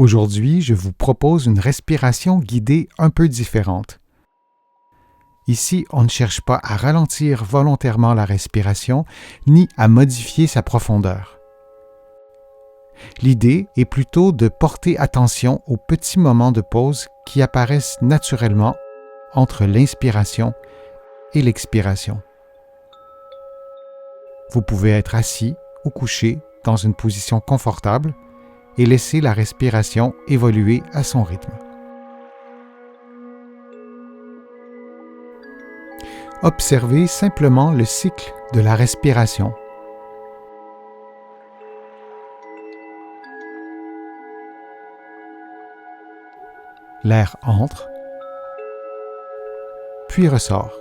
Aujourd'hui, je vous propose une respiration guidée un peu différente. Ici, on ne cherche pas à ralentir volontairement la respiration, ni à modifier sa profondeur. L'idée est plutôt de porter attention aux petits moments de pause qui apparaissent naturellement entre l'inspiration et l'expiration. Vous pouvez être assis ou couché dans une position confortable et laisser la respiration évoluer à son rythme. Observez simplement le cycle de la respiration. L'air entre, puis ressort.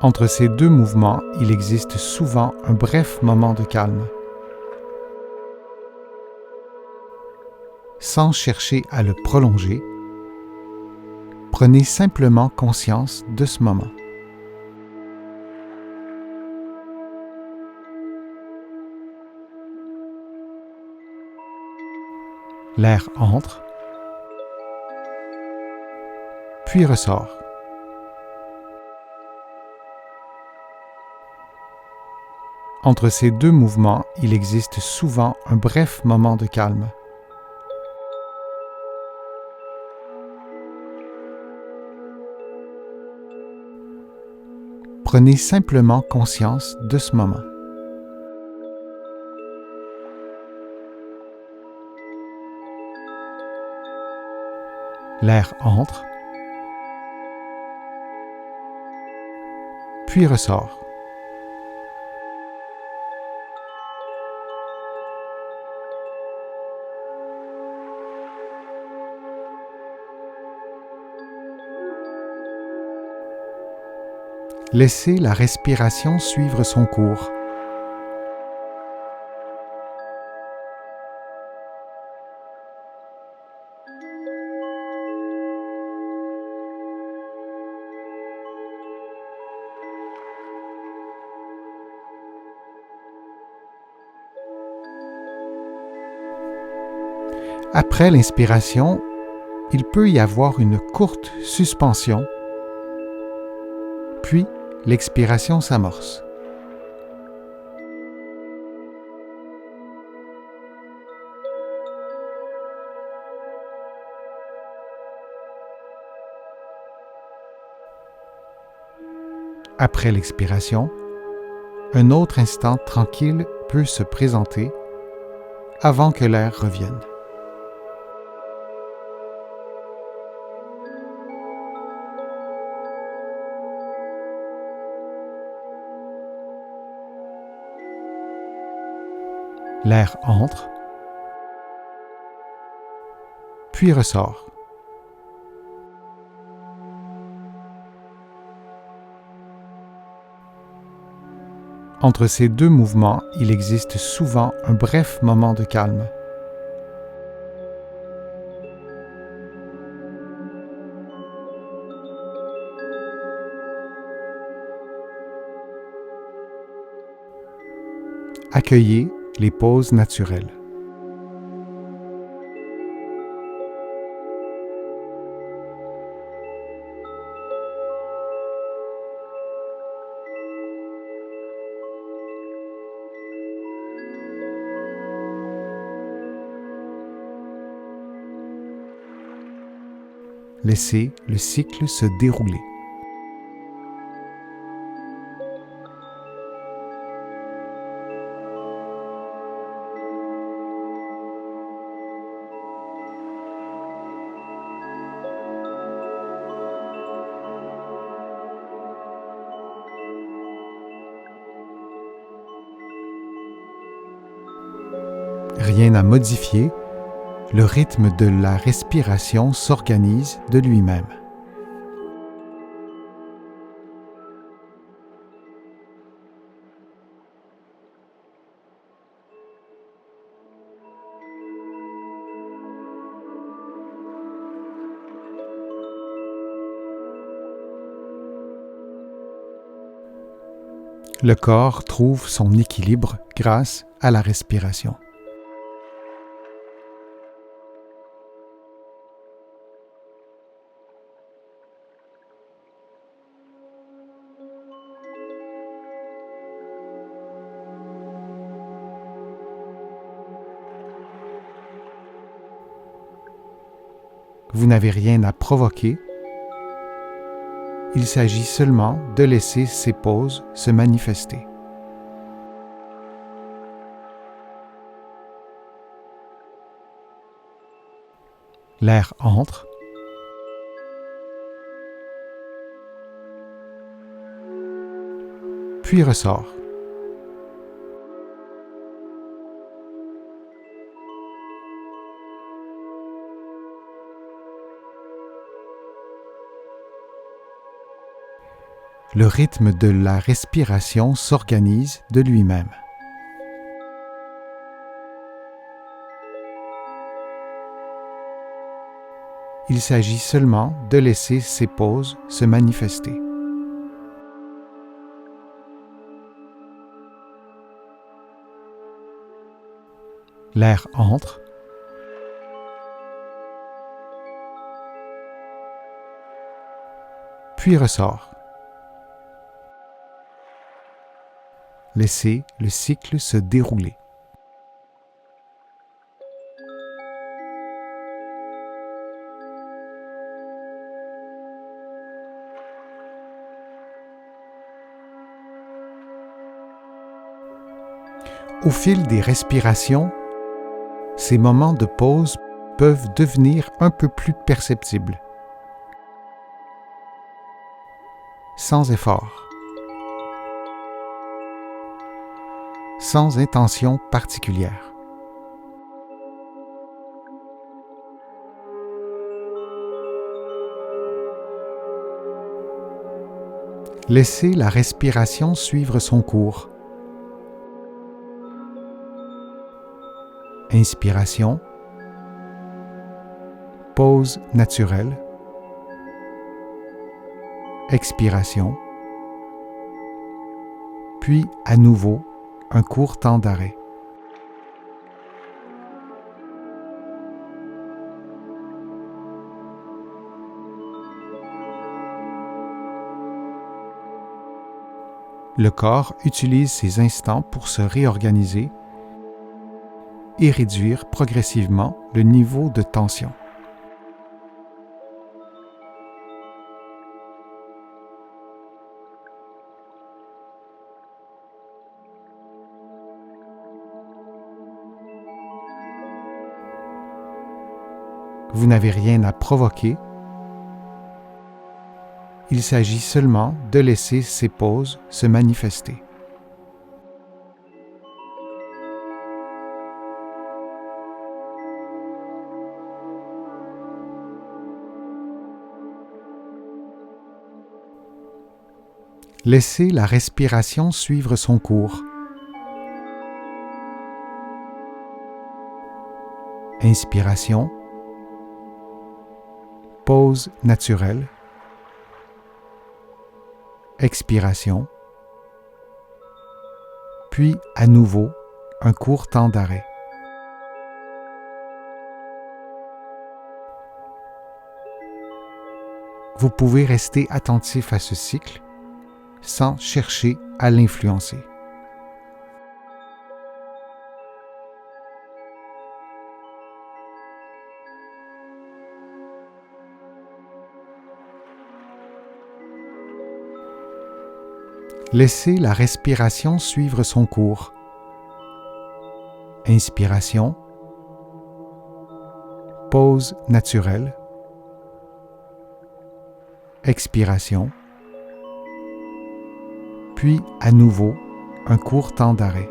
Entre ces deux mouvements, il existe souvent un bref moment de calme. Sans chercher à le prolonger, prenez simplement conscience de ce moment. L'air entre, puis ressort. Entre ces deux mouvements, il existe souvent un bref moment de calme. Prenez simplement conscience de ce moment. L'air entre, puis ressort. Laissez la respiration suivre son cours. Après l'inspiration, il peut y avoir une courte suspension, puis l'expiration s'amorce. Après l'expiration, un autre instant tranquille peut se présenter avant que l'air revienne. L'air entre, puis ressort. Entre ces deux mouvements, il existe souvent un bref moment de calme. Accueillez les pauses naturelles. Laissez le cycle se dérouler. Rien à modifier, le rythme de la respiration s'organise de lui-même. Le corps trouve son équilibre grâce à la respiration. Vous n'avez rien à provoquer. Il s'agit seulement de laisser ces pauses se manifester. L'air entre, puis ressort. Le rythme de la respiration s'organise de lui-même. Il s'agit seulement de laisser ces pauses se manifester. L'air entre, puis ressort. Laissez le cycle se dérouler. Au fil des respirations, ces moments de pause peuvent devenir un peu plus perceptibles. Sans effort. Sans intention particulière. Laissez la respiration suivre son cours. Inspiration. Pause naturelle. Expiration. Puis à nouveau, un court temps d'arrêt. Le corps utilise ces instants pour se réorganiser et réduire progressivement le niveau de tension. Vous n'avez rien à provoquer. Il s'agit seulement de laisser ces pauses se manifester. Laissez la respiration suivre son cours. Inspiration. Pause naturelle. Expiration. Puis à nouveau, un court temps d'arrêt. Vous pouvez rester attentif à ce cycle sans chercher à l'influencer. Laissez la respiration suivre son cours. Inspiration. Pause naturelle. Expiration. Puis à nouveau, un court temps d'arrêt.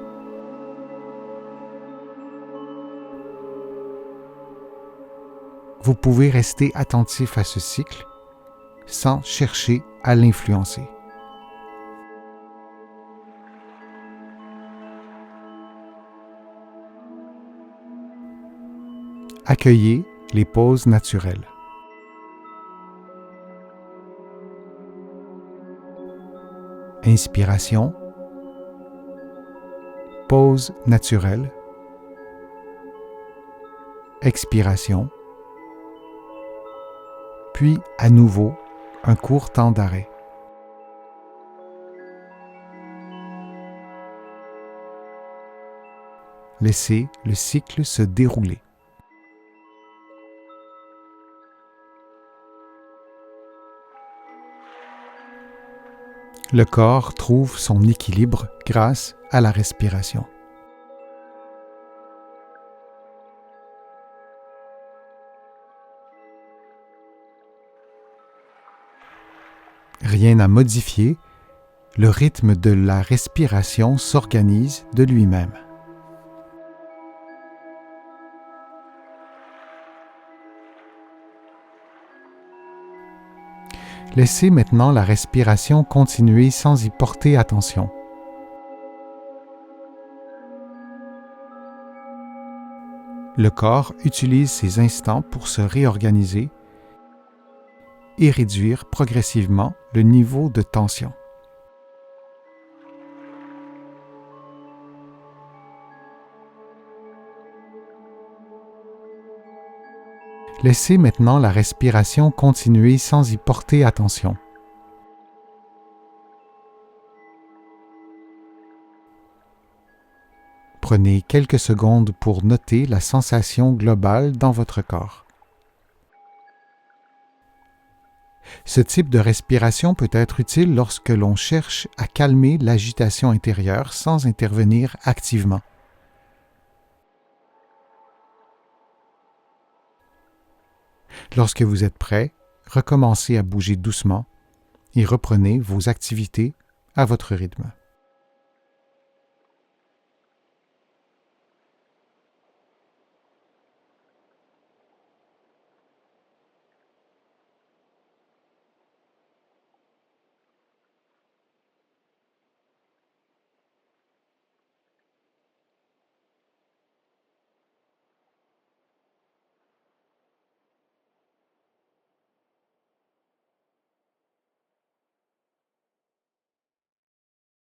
Vous pouvez rester attentif à ce cycle sans chercher à l'influencer. Accueillez les pauses naturelles. Inspiration. Pause naturelle. Expiration. Puis à nouveau un court temps d'arrêt. Laissez le cycle se dérouler. Le corps trouve son équilibre grâce à la respiration. Rien à modifier, le rythme de la respiration s'organise de lui-même. Laissez maintenant la respiration continuer sans y porter attention. Le corps utilise ces instants pour se réorganiser et réduire progressivement le niveau de tension. Laissez maintenant la respiration continuer sans y porter attention. Prenez quelques secondes pour noter la sensation globale dans votre corps. Ce type de respiration peut être utile lorsque l'on cherche à calmer l'agitation intérieure sans intervenir activement. Lorsque vous êtes prêt, recommencez à bouger doucement et reprenez vos activités à votre rythme.